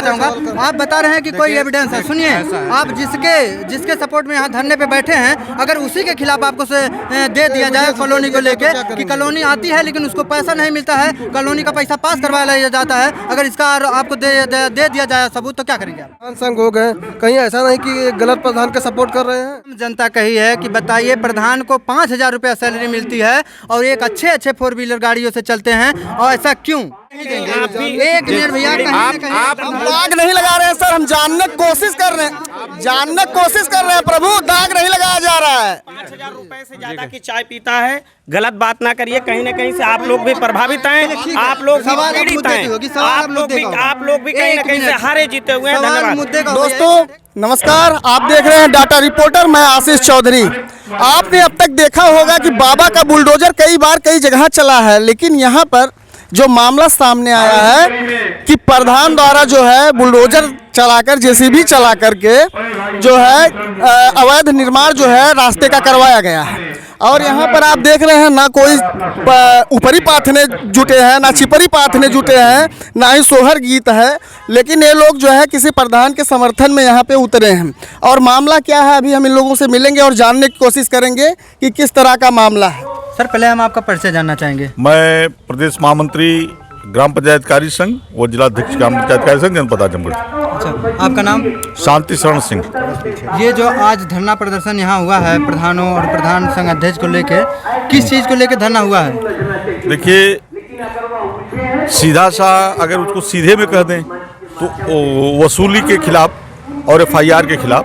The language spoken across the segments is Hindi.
चाहूँगा, आप बता रहे हैं कि कोई एविडेंस है। सुनिए, आप जिसके सपोर्ट में यहाँ धरने पे बैठे हैं, अगर उसी के खिलाफ आपको दे दिया जाए कॉलोनी को लेके कि कॉलोनी आती है लेकिन उसको पैसा नहीं मिलता है, कॉलोनी का पैसा पास करवा लिया जाता है, अगर इसका आपको दे दिया जाए सबूत, तो क्या करेंगे आप? संघ हो गए, कहीं ऐसा नहीं कि गलत प्रधान का सपोर्ट कर रहे हैं। जनता कही है कि बताइए, प्रधान को 5,000 रुपया सैलरी मिलती है और एक अच्छे 4 व्हीलर गाड़ियों से चलते हैं, और ऐसा क्यों? एक मिनट भैया, आप दाग नहीं लगा रहे हैं सर, हम जानने की कोशिश कर रहे हैं प्रभु, दाग नहीं लगाया जा रहा है। 5,000 रुपए से ज्यादा की चाय पीता है, गलत बात ना करिए। कहीं न कहीं से आप लोग भी प्रभावित हैं, आप लोग भी पीड़ित हैं, आप लोग भी कहीं न कहीं से हारे जीते हुए हैं। धन्यवाद दोस्तों नमस्कार, आप देख रहे हैं डाटा रिपोर्टर, मैं आशीष चौधरी। आपने अब तक देखा होगा कि बाबा का बुलडोजर कई बार कई जगह चला है, लेकिन यहाँ पर जो मामला सामने आया है कि प्रधान द्वारा जो है बुलडोजर चलाकर, जेसीबी चला करके जो है अवैध निर्माण जो है रास्ते का करवाया गया है। और यहाँ पर आप देख रहे हैं, ना कोई ऊपरी पाथने जुटे हैं, ना छिपरी पाथने जुटे हैं, ना ही सोहर गीत है, लेकिन ये लोग जो है किसी प्रधान के समर्थन में यहाँ पे उतरे हैं। और मामला क्या है, अभी हम इन लोगों से मिलेंगे और जानने की कोशिश करेंगे कि किस तरह का मामला है। सर, पहले हम आपका परिचय जानना चाहेंगे। मैं प्रदेश महामंत्री ग्राम पंचायत कार्य संघ व जिलाध्यक्ष ग्राम पंचायत कार्य संघ जनपद आजमगढ़। अच्छा, आपका नाम? शांति शरण सिंह। ये जो आज धरना प्रदर्शन यहाँ हुआ है प्रधानों और प्रधान संघ अध्यक्ष को लेके, किस चीज़ को लेके धरना हुआ है? देखिए, सीधा सा अगर उसको सीधे में कह दें तो वसूली के खिलाफ और FIR के खिलाफ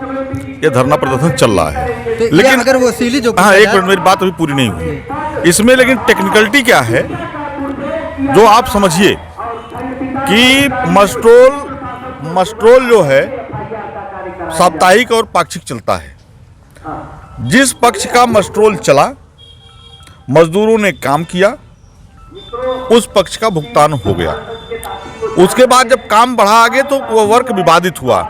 ये धरना प्रदर्शन चल रहा है। तो लेकिन अगर वसूली जो, हाँ, एक मिनट, मेरी बात अभी पूरी नहीं हुई इसमें। लेकिन टेक्निकलिटी क्या है जो आप समझिए कि मस्ट्रोल जो है साप्ताहिक और पाक्षिक चलता है। जिस पक्ष का मस्ट्रोल चला, मजदूरों ने काम किया, उस पक्ष का भुगतान हो गया। उसके बाद जब काम बढ़ा आगे तो वह वर्क विवादित हुआ।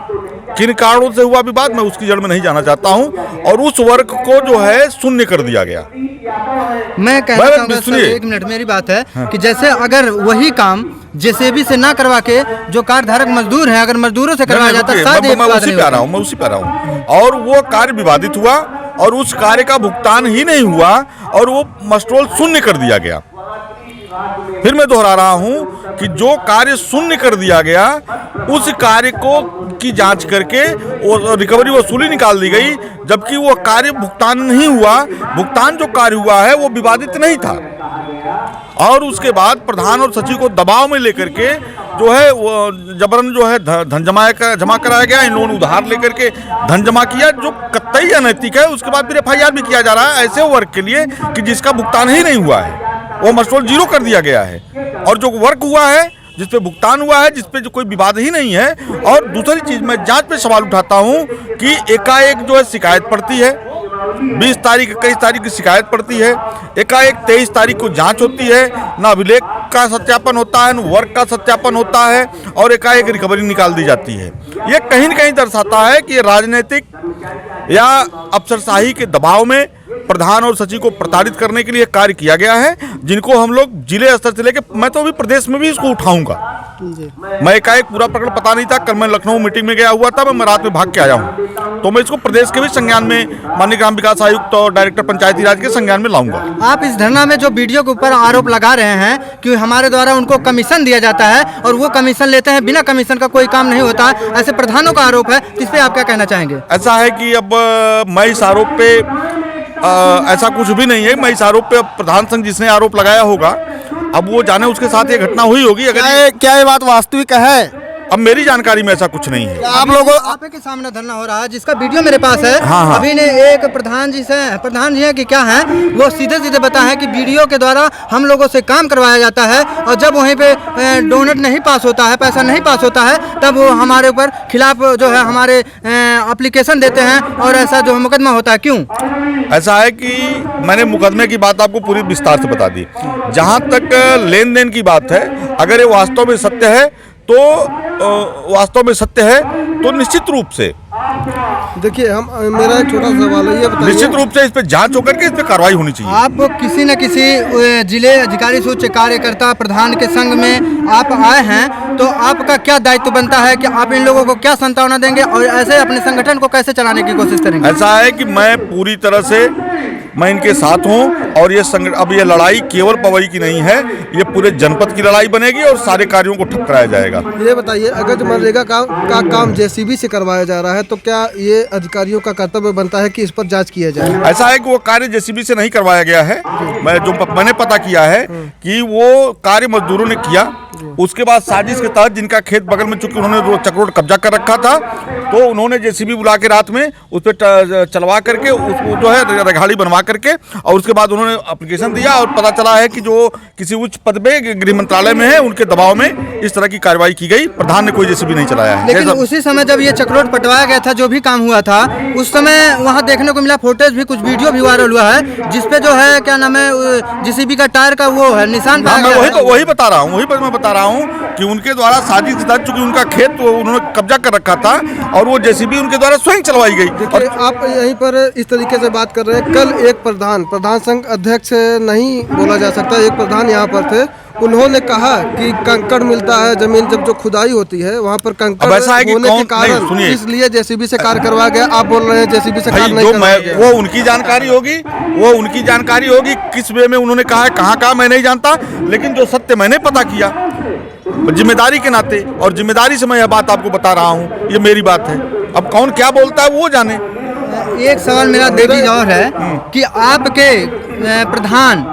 किन कारणों से हुआ विवाद, मैं उसकी जड़ में नहीं जाना चाहता हूं, और उस वर्क को जो है शून्य कर दिया गया। मैं कहना चाहूँगा सर, एक मिनट, मेरी बात है कि जैसे अगर वही काम जेसीबी से ना करवा के जो कार्यधारक मजदूर हैं, अगर मजदूरों से करवाया जाता, मैं उसी पे आ रहा हूँ, और वो कार्य विवादित हुआ और उस कार्य का भुगतान ही नहीं हुआ और वो मस्ट्रोल शून्य कर दिया गया। फिर मैं दोहरा रहा हूं कि जो कार्य शून्य कर दिया गया, उस कार्य को की जांच करके वो रिकवरी वसूली निकाल दी गई, जबकि वो कार्य भुगतान नहीं हुआ। भुगतान जो कार्य हुआ है वो विवादित नहीं था। और उसके बाद प्रधान और सचिव को दबाव में लेकर के जो है वो जबरन जो है धन जमा कराया गया। इन लोगों ने उधार लेकर के धन जमा किया, जो कतई अनैतिक है। उसके बाद फिर FIR भी किया जा रहा है ऐसे वर्क के लिए कि जिसका भुगतान ही नहीं हुआ है, वो मस्ट्रोल जीरो कर दिया गया है। और जो वर्क हुआ है, जिस पे भुगतान हुआ है, जिस पे जो कोई विवाद ही नहीं है। और दूसरी चीज, मैं जांच पे सवाल उठाता हूं कि एकाएक जो है शिकायत पड़ती है, 20 तारीख 21 तारीख की शिकायत पड़ती है, एकाएक 23 तारीख को जांच होती है, ना अभिलेख का सत्यापन होता है, ना वर्क का सत्यापन होता है, और एकाएक रिकवरी निकाल दी जाती है। ये कहीं न कहीं दर्शाता है कि राजनीतिक या अफसरशाही के दबाव में प्रधान और सचिव को प्रताड़ित करने के लिए कार्य किया गया है, जिनको हम लोग जिले स्तर से लेकर, मैं तो अभी प्रदेश में भी इसको उठाऊंगा। मैं एकाएक पूरा प्रकरण पता नहीं था, कल मैं लखनऊ मीटिंग में गया हुआ था, मैं रात में भाग के आया हूँ, तो मैं इसको प्रदेश के भी संज्ञान में माननीय ग्राम विकास आयुक्त और डायरेक्टर पंचायती राज के संज्ञान में लाऊंगा। आप इस धरना में जो वीडियो के ऊपर आरोप लगा रहे हैं कि हमारे द्वारा उनको कमीशन दिया जाता है और वो कमीशन लेते हैं, बिना कमीशन का कोई काम नहीं होता है, ऐसे प्रधानों का आरोप है, इस पे आप क्या कहना चाहेंगे? ऐसा है कि अब मैं इस आरोप पे ऐसा कुछ भी नहीं है। मैं इस आरोप पे प्रधान संघ जिसने आरोप लगाया होगा, अब वो जाने उसके साथ ये घटना हुई होगी। अगर क्या ये बात वास्तविक है? अब मेरी जानकारी में ऐसा कुछ नहीं है। आप लोगों आप के सामने धरना हो रहा है, जिसका वीडियो मेरे पास है। हाँ। अभी ने एक प्रधान जी है कि क्या है, वो सीधे बताया कि वीडियो के द्वारा हम लोगों से काम करवाया जाता है, और जब वहीं पे डोनेट नहीं पास होता है, पैसा नहीं पास होता है, तब वो हमारे ऊपर खिलाफ जो है हमारे एप्लीकेशन देते हैं और ऐसा जो मुकदमा होता है। क्यों ऐसा है कि मैंने मुकदमे की बात आपको पूरी विस्तार से बता दी। जहाँ तक लेन देन की बात है, अगर ये वास्तव में सत्य है तो निश्चित रूप से देखिए मेरा एक छोटा सवाल है, ये बताइए। निश्चित रूप से इस पे जांच होकर के इस पे कार्रवाई होनी चाहिए। आप किसी न किसी जिले अधिकारी सूच्य कार्यकर्ता प्रधान के संग में आप आए हैं, तो आपका क्या दायित्व बनता है कि आप इन लोगों को क्या सांत्वना देंगे और ऐसे अपने संगठन को कैसे चलाने की कोशिश करेंगे? ऐसा है कि मैं पूरी तरह से मैं इनके साथ हूं और ये अब ये लड़ाई केवल पवई की नहीं है, ये पूरे जनपद की लड़ाई बनेगी और सारे कार्यों को ठप कराया जाएगा। ये बताइए, अगर जो मनरेगा का काम जेसीबी से करवाया जा रहा है, तो क्या ये अधिकारियों का कर्तव्य बनता है कि इस पर जांच किया जाए? ऐसा है कि वो कार्य जेसीबी से नहीं करवाया गया है। मैंने पता किया है कि वो कार्य मजदूरों ने किया, उसके बाद साजिश के तहत जिनका खेत बगल में, चूंकि उन्होंने चक्रोड कब्जा कर रखा था, तो उन्होंने जेसीबी बुला के रात में उस पर चलवा करके उसको जो है रगाड़ी बनवा करके, और उसके बाद उन्होंने एप्लीकेशन दिया और पता चला है कि जो किसी उच्च पद पे गृह मंत्रालय में है, उनके दबाव में इस तरह की कार्रवाई की गई। प्रधान ने कोई जेसीबी नहीं चलाया है। लेकिन उसी समय जब ये चक्रोड पटवाया गया था, जो भी काम हुआ था, उस समय वहाँ देखने को मिला फुटेज भी, कुछ वीडियो भी वायरल हुआ है, जिसपे जो है क्या नाम है जेसीबी का टायर का वो है निशान पाया गया है। वही बता रहा हूँ कि उनके द्वारा साजिश के तहत, चूंकि उनका खेत तो उन्होंने कब्जा कर रखा था और वो जेसीबी उनके द्वारा स्वयं चलवाई गई। देखिए, आप यहीं पर इस तरीके से बात कर रहे हैं। कल एक प्रधान संघ अध्यक्ष नहीं बोला जा सकता, एक प्रधान यहाँ पर थे, उन्होंने कहा कि कंकड़ मिलता है, जमीन जब जो खुदाई होती है वहाँ पर कंकड़ होने के कारण इसलिए जेसीबी से कार्य करवाया गया। आप बोल रहे हैं जेसीबी से कार्य नहीं करवाया गया। वो उनकी जानकारी होगी, किस वे में उन्होंने कहा है, कहाँ मैं नहीं जानता, लेकिन जो सत्य मैंने पता किया जिम्मेदारी के नाते, और जिम्मेदारी से मैं यह बात आपको बता रहा हूँ, ये मेरी बात है। अब कौन क्या बोलता है वो जाने। एक सवाल मेरा देवी और है कि आपके प्रधान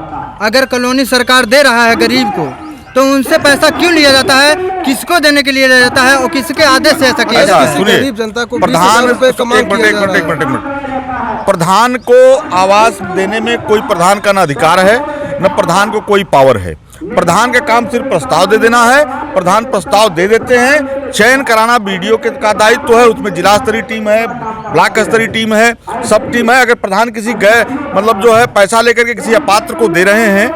अगर कॉलोनी सरकार दे रहा है गरीब को, तो उनसे पैसा क्यों लिया जाता है, किसको देने के लिए लिया जाता है और किसके आदेश से ऐसा किया जाता है? सुनिए, गरीब जनता को प्रधान प्रधान को आवास देने में कोई प्रधान का न अधिकार है, न प्रधान को कोई पावर है। प्रधान का काम सिर्फ प्रस्ताव दे देना है। प्रधान प्रस्ताव दे देते हैं, चयन कराना बीडीओ का दायित्व है, उसमें जिला स्तरीय टीम है, ब्लॉक स्तरीय टीम है, सब टीम है। अगर प्रधान किसी मतलब जो है पैसा लेकर के किसी अपात्र को दे रहे हैं,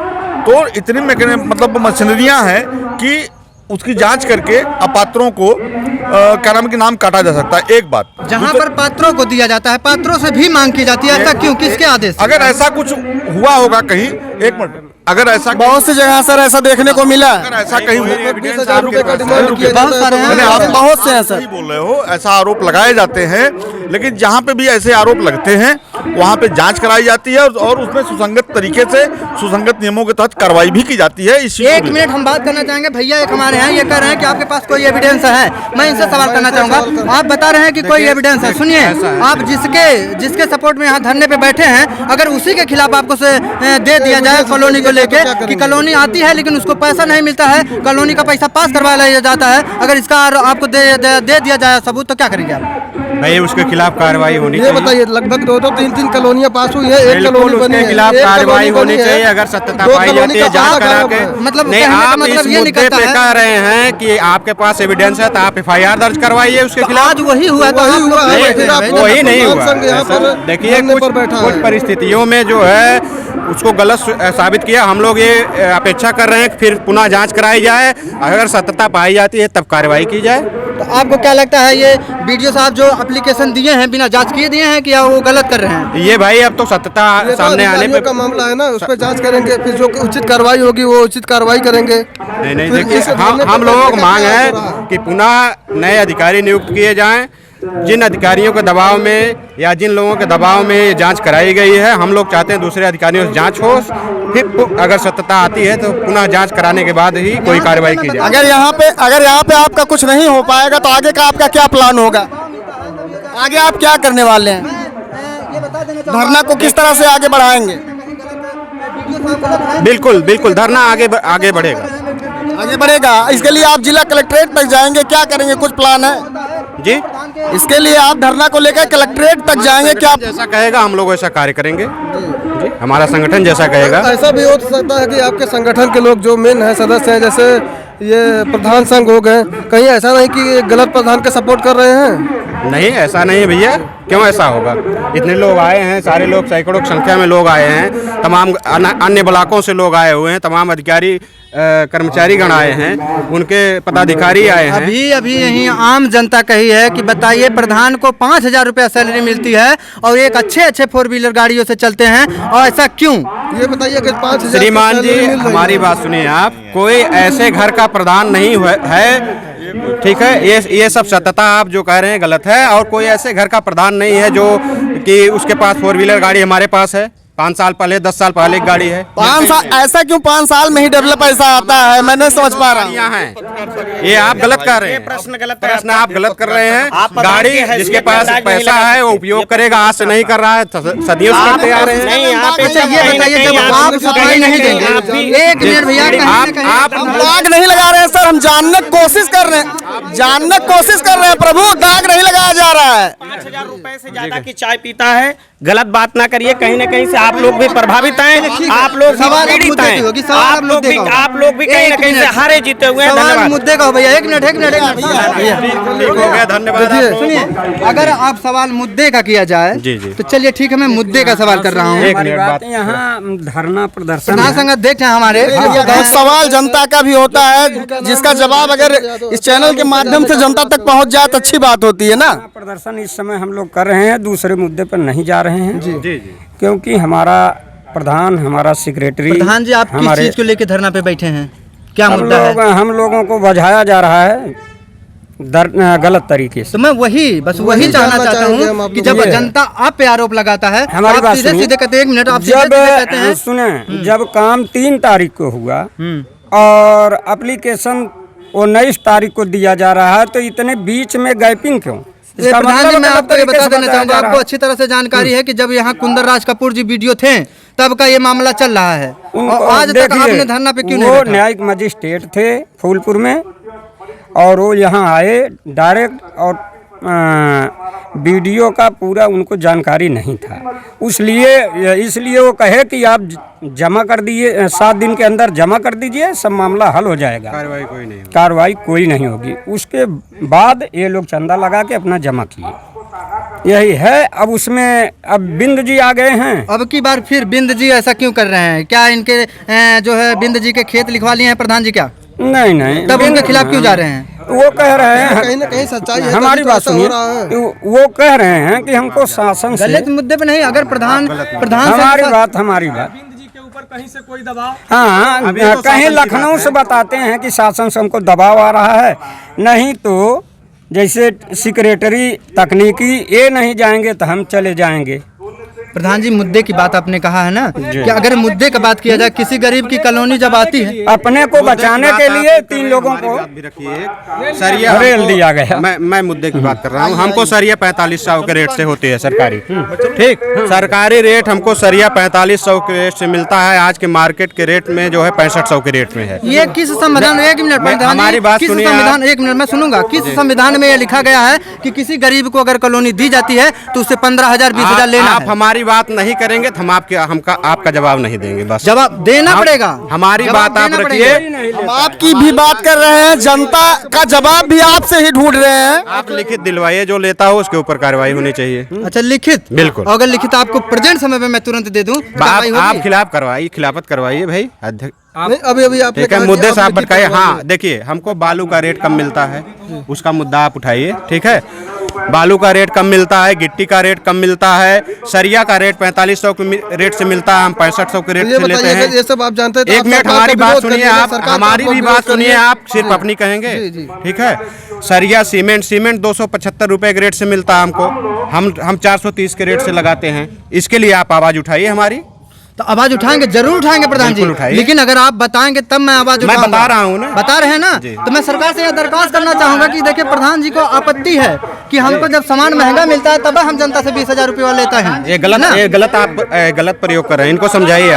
तो इतनी मतलब मशीनरियां हैं कि उसकी जांच करके अपात्रों को क्या नाम के नाम काटा जा सकता है। एक बात, जहां पर पात्रों को दिया जाता है, पात्रों से भी मांग की जाती है, ऐसा क्यों, किसके आदेश? अगर ऐसा कुछ हुआ होगा कहीं, एक मिनट, अगर ऐसा बहुत सी जगह सर ऐसा देखने को मिला। अगर ऐसा कहीं बहुत सारे आप बहुत से हैं सर, सही बोल रहे हो, ऐसा आरोप लगाए जाते हैं, लेकिन जहाँ पे भी ऐसे आरोप लगते हैं वहाँ पे जांच कराई जाती है और उसमें सुसंगत तरीके से, सुसंगत नियमों के तहत कार्रवाई भी की जाती है। एक मिनट हम बात करना चाहेंगे। भैया एक हमारे हैं, ये कह रहे हैं कि आपके पास कोई एविडेंस है। मैं इनसे सवाल करना चाहूँगा। आप बता रहे हैं कि कोई एविडेंस है। सुनिए, आप जिसके सपोर्ट में यहाँ धरने पे बैठे हैं, अगर उसी के खिलाफ आपको दे दिया जाए कॉलोनी को लेके कि कॉलोनी आती है लेकिन उसको पैसा नहीं मिलता है, कॉलोनी का पैसा पास करवा लिया जाता है, अगर इसका आपको दे दिया जाए सबूत, तो क्या करेंगे आप? भाई उसके खिलाफ कार्रवाई होनी चाहिए। ये बताइए, लगभग 2-3 कॉलोनियां पास हुई है, एक कॉलोनी बनी है, उसके खिलाफ कार्रवाई होनी चाहिए। अगर सत्यता पाई जाती है, जांच करा के, मतलब नहीं आप इस मुद्दे पे कह रहे हैं कि आपके पास एविडेंस है तो आप एफआईआर दर्ज करवाइए उसके खिलाफ। आज वही हुआ, वही नहीं हुआ। देखिए कुछ परिस्थितियों में जो है उसको गलत साबित किया। हम लोग ये अपेक्षा कर रहे हैं कि फिर पुनः जांच कराई जाए, अगर सत्यता पाई जाती है तब कार्रवाई की जाए। तो आपको क्या लगता है, ये वीडियो साहब जो एप्लीकेशन दिए हैं बिना जांच किए दिए हैं कि या वो गलत कर रहे हैं? ये भाई अब तो सत्यता सामने आने पे का मामला है ना, उस पर जांच करेंगे, फिर जो उचित कार्रवाई होगी वो उचित कार्रवाई करेंगे। नहीं देखिए, हम लोगों को मांग है कि पुनः नए अधिकारी नियुक्त किए जाएं। जिन अधिकारियों के दबाव में या जिन लोगों के दबाव में ये जांच कराई गई है, हम लोग चाहते हैं दूसरे अधिकारियों से जांच हो, फिर अगर सत्यता आती है तो पुनः जांच कराने के बाद ही कोई कार्रवाई की जाए। अगर यहाँ पे आपका कुछ नहीं हो पाएगा तो आगे का आपका क्या प्लान होगा? आगे आप क्या करने वाले हैं? धरना को किस तरह से आगे बढ़ाएंगे? बिल्कुल धरना आगे बढ़ेगा। इसके लिए आप जिला कलेक्ट्रेट तक जाएंगे, क्या करेंगे, कुछ प्लान है जी? इसके लिए आप धरना को लेकर कलेक्ट्रेट तक जाएंगे, क्या जैसा कहेगा हम लोग वैसा कार्य करेंगे जी। हमारा संगठन जैसा कहेगा। ऐसा भी हो सकता है कि आपके संगठन के लोग जो मेन है सदस्य हैं, जैसे ये प्रधान संघ हो गए, कहीं ऐसा नहीं कि गलत प्रधान का सपोर्ट कर रहे हैं? नहीं, ऐसा नहीं है भैया। क्यों ऐसा होगा? इतने लोग आए हैं, सारे लोग सैकड़ों की संख्या में लोग आए हैं, तमाम अन्य ब्लॉकों से लोग आए हुए हैं, तमाम अधिकारी कर्मचारी गण आए हैं, उनके पदाधिकारी आए हैं। अभी अभी यही आम जनता कही है कि बताइए प्रधान को 5,000 रुपया सैलरी मिलती है और एक अच्छे 4 व्हीलर गाड़ियों से चलते हैं, और ऐसा क्यों? ये बताइए कि 5,000 श्रीमान जी हमारी बात सुनिए आप, कोई ऐसे घर का प्रधान नहीं है, ठीक है, ये सब सत्यता आप जो कह रहे हैं गलत है। और कोई ऐसे घर का प्रधान नहीं है जो कि उसके पास 4 व्हीलर गाड़ी हमारे पास है। 5 साल पहले 10 साल पहले एक गाड़ी है। 5 साल ऐसा क्यों? 5 साल में ही डेवलप ऐसा आता है, मैं नहीं समझ पा रहा हूँ। यहाँ है, ये आप गलत कर रहे हैं, प्रश्न गलत है, प्रश्न आप गलत कर रहे हैं। आप गाड़ी जिसके पास पैसा है वो उपयोग करेगा, आज से नहीं कर रहा है, सदियों से करते आ रहे हैं। नहीं, आप अच्छा ये बताइए, जब आप सफाई नहीं देंगे, एक मिनट भैया, आप दाग नहीं लगा रहे हैं सर, हम जानने की कोशिश कर रहे हैं, जानने की कोशिश कर रहे हैं प्रभु, दाग नहीं लगाया जा रहा है। 5,000 रुपए से ज्यादा की चाय पीता है, गलत बात ना करिए, कहीं ना कहीं से आप लोग भी प्रभावित हैं, आप लोग भी पीड़ित हैं, आप लोग भी कहीं ना कहीं से हारे जीते हुए हैं। धन्यवाद। मुद्दे का हो भैया, एक मिनट ठीक हो गया, धन्यवाद। सुनिए, अगर आप सवाल मुद्दे का किया जाए जी, जी। तो चलिए ठीक है, मैं मुद्दे का सवाल कर रहा हूँ। एक मिनट बात, यहाँ धरना प्रदर्शन प्रधान संघ अध्यक्ष हैं हमारे, बहुत सवाल जनता का भी होता है, जिसका जवाब अगर इस चैनल के माध्यम से जनता तक पहुंच जाए तो अच्छी बात होती है ना। प्रदर्शन इस समय हम लोग कर रहे हैं, दूसरे मुद्दे पर नहीं जा रहे हैं जी जी, क्योंकि हमारा प्रधान, हमारा सेक्रेटरी, प्रधान जी आप किस चीज को लेकर धरना पे बैठे हैं, क्या मुद्दा है? हम लोगों को बझाया जा रहा है गलत तरीके से। तो मैं वही चाहना चाहता हूँ कि जब जनता आप पे आरोप लगाता है, हमारी बात सीधे सुनिए। सीधे कहते हैं, एक मिनट, आप सीधे कहते हैं। सुने, जब काम 3 तारीख को हुआ और एप्लीकेशन 19 तारीख को दिया जा रहा है, तो इतने बीच में गैपिंग क्यों? इसका प्रधान जी, मैं मतलब आपको ये बता देना चाहूंगा, जा रहा आपको अच्छी तरह से जानकारी है कि जब यहाँ कुंदन राज कपूर जी वीडियो थे तब का ये मामला चल रहा है, और आज तक आपने धरना पे क्यों नहीं वो बैठा? न्यायिक मजिस्ट्रेट थे फूलपुर में, और वो यहाँ आए डायरेक्ट, और वीडियो का पूरा उनको जानकारी नहीं था, इसलिए वो कहे कि आप जमा कर दीजिए, 7 दिन के अंदर जमा कर दीजिए, सब मामला हल हो जाएगा, कार्रवाई कोई नहीं होगी। उसके बाद ये लोग चंदा लगा के अपना जमा किए, यही है। अब उसमें अब बिंद जी आ गए हैं, अब की बार फिर बिंद जी ऐसा क्यों कर रहे हैं? क्या इनके जो है बिंद जी के खेत लिखवा लिए हैं प्रधान जी क्या? नहीं, तब उनके खिलाफ क्यों जा रहे हैं? वो कह रहे हैं, कहीं ना कहीं सच्चाई है, हमारी तभी तो बात ऐसा सुनिए, हो रहा है। वो कह रहे हैं कि हमको शासन से, गलत मुद्दे पे नहीं, अगर प्रधान हमारी बात कहीं से कोई दबाव, हाँ, कहीं लखनऊ से बताते हैं कि शासन से हमको दबाव आ रहा है, नहीं तो जैसे सेक्रेटरी तकनीकी ये नहीं जाएंगे तो हम चले जाएंगे। प्रधान जी, मुद्दे की बात आपने कहा है ना, कि अगर मुद्दे की बात किया जाए, किसी गरीब की कॉलोनी जब आती है, अपने को बचाने के लिए 3 लोगों को सरिया रेल दिया गया। मैं मुद्दे की बात कर रहा हूँ। हमको सरिया 4500 के रेट से होती है सरकारी, ठीक, सरकारी रेट हमको सरिया 4500 के रेट से मिलता है, आज के मार्केट के रेट में जो है 6500 के रेट में है। ये किस संविधान, एक मिनट प्रधान जी, हमारी बात किस सुनिए संविधान, एक मिनट मैं सुनूंगा, किस संविधान में ये लिखा गया है कि किसी गरीब को अगर कॉलोनी दी जाती है तो उससे 15,000 20,000 लेना आप है? हमारी बात नहीं करेंगे तो हम आपका जवाब नहीं देंगे, बस जवाब देना पड़ेगा, हमारी बात आप रखिए। हम आपकी भी बात कर रहे हैं, जनता का जवाब भी आपसे ही ढूंढ रहे हैं। आप लिखित दिलवाइए, जो लेता हो उसके ऊपर कार्रवाई होनी चाहिए। अच्छा, लिखित, बिल्कुल। अगर लिखित आपको प्रेजेंट समय में मैं तुरंत दे दूं, आप खिलाफ करवाइए, खिलाफत करवाइए भाई अध्यक्ष। नहीं, अभी आपने ठीक है, कहा कि मुद्दे आप से आप लिखित भटकाइए। करवाइए। हाँ, देखिए, हमको बालू का रेट कम मिलता है, उसका मुद्दा आप उठाइए, ठीक है। बालू का रेट कम मिलता है, गिट्टी का रेट कम मिलता है, सरिया का रेट 4500 के रेट से मिलता है, हम 6500 के रेट ये से लेते बताइए, हैं। ये सब आप जानते हैं तो एक आप मिनट सरकार हमारी का बात विरोध सुनिए, करिए, आप सरकार हमारी का भी विरोध बात सुनिए, करिए। आप सिर्फ अपनी कहेंगे, ठीक है। सरिया सीमेंट 275 रुपए के रेट से मिलता है हमको, हम 430 के रेट से लगाते हैं। इसके लिए आप आवाज उठाइए हमारी। तो आवाज उठाएंगे, जरूर उठाएंगे प्रधान जी, बिल्कुल उठाइए। लेकिन अगर आप बताएंगे तब मैं आवाज मैं उठाऊंगा। बता रहा हूँ ना, बता रहे हैं ना, तो मैं सरकार से यह दरख्वास्त करना चाहूंगा कि देखिए, प्रधान जी को आपत्ति है कि हमको जब सामान महंगा मिलता है तब हम जनता से 20,000 रुपये लेता है। ये गलत प्रयोग कर रहे हैं, इनको समझाइए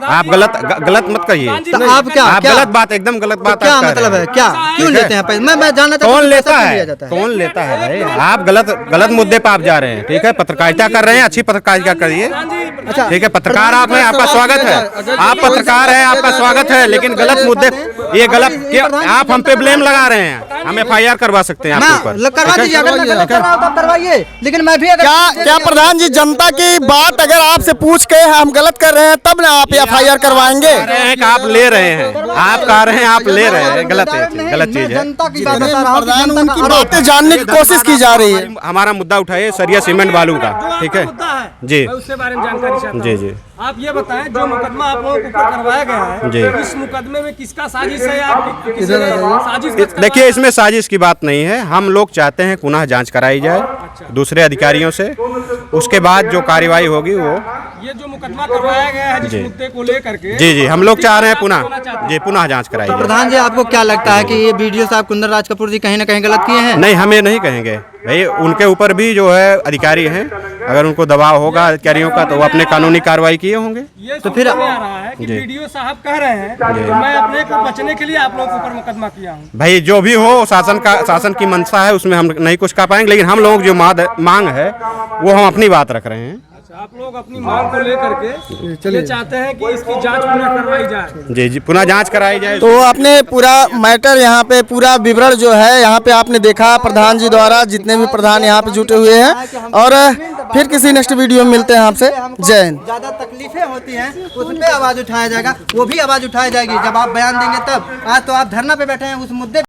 आप गलत मत कहिए। तो आप क्या गलत बात, एकदम गलत बात क्या आप कह मतलब रहे है, हैं। क्या क्यों लेते हैं पैसे? मैं जानना चाहता हूं कौन कि लेता पैसा क्यों है, लिया जाता है? कौन लेता है भाई? आप गलत मुद्दे पे आप जा रहे हैं, ठीक है। पत्रकारिता कर रहे हैं, अच्छी पत्रकारिता करिए, ठीक है। पत्रकार आप हैं, आपका स्वागत है, आप पत्रकार हैं, आपका स्वागत है, लेकिन गलत मुद्दे, ये गलत, आप हम पे ब्लेम लगा रहे हैं, हम FIR करवा सकते हैं आपके ऊपर। करवा दीजिए, अगर मैं गलत कर रहा हूँ तो करवाइए, लेकिन मैं भी अगर क्या प्रधान जी, जनता की बात अगर आपसे पूछ के हम गलत कर रहे हैं तब ना आप FIR करवाएंगे? कह रहे हैं कि आप ले रहे हैं, आप कह रहे हैं आप ले रहे हैं, गलत है, गलत चीज है। जनता की बात बता रहा हूँ, प्रधान उनकी बातें जानने की कोशिश की जा रही है। हमारा मुद्दा उठाइए सरिया सीमेंट बालू का, ठीक है जी, मैं उसके बारे में जानकारी चाहता हूँ। जी जी। आप ये बताएं, जो मुकदमा आप लोगों के ऊपर करवाया गया है, जी। इस मुकदमे में किसका साजिश है या किसी ने साजिश रच करवाया देखिए, इसमें साजिश की बात नहीं है। हम लोग चाहते हैं पुनः जांच कराई जाए दूसरे अधिकारियों से, उसके बाद जो कार्रवाई होगी वो। ये जो मुकदमा करवाया गया है जिस मुद्दे को लेकर के, जी जी, हम लोग चाह रहे हैं पुनः जांच कराई जाए। प्रधान जी, आपको क्या लगता है कि ये वीडियो साहब कुंदन राज कपूर जी कहीं ना कहीं गलत किए हैं? नहीं, हम ये नहीं कहेंगे भाई, उनके ऊपर भी जो है अधिकारी हैं, अगर उनको दबाव होगा अधिकारियों का तो वो अपने कानूनी कार्रवाई किए होंगे। ये तो फिर आ रहा है कि वीडियो साहब कह रहे हैं कि मैं अपने को बचने के लिए आप लोगों के ऊपर मुकदमा किया हूँ। भाई जो भी हो, शासन की मंशा है, उसमें हम नहीं कुछ कह पाएंगे, लेकिन हम लोग जो मांग है वो हम अपनी बात रख रहे हैं। आप लोग अपनी मांग को लेकर के ये चाहते हैं कि इसकी जांच पुनः करवाई जाए। जी जी, पुनः जांच कराई जाए। तो आपने पूरा मैटर यहाँ पे, पूरा विवरण जो है यहाँ पे आपने देखा प्रधान जी द्वारा, जितने भी प्रधान यहाँ पे जुटे हुए हैं। और फिर किसी नेक्स्ट वीडियो में मिलते हैं आपसे। जय हिंद। ज्यादा तकलीफें होती हैं उस पे आवाज उठाया जाएगा, वो भी आवाज उठाई जाएगी जब आप बयान देंगे तब। आज तो आप धरना पे बैठे हैं उस मुद्दे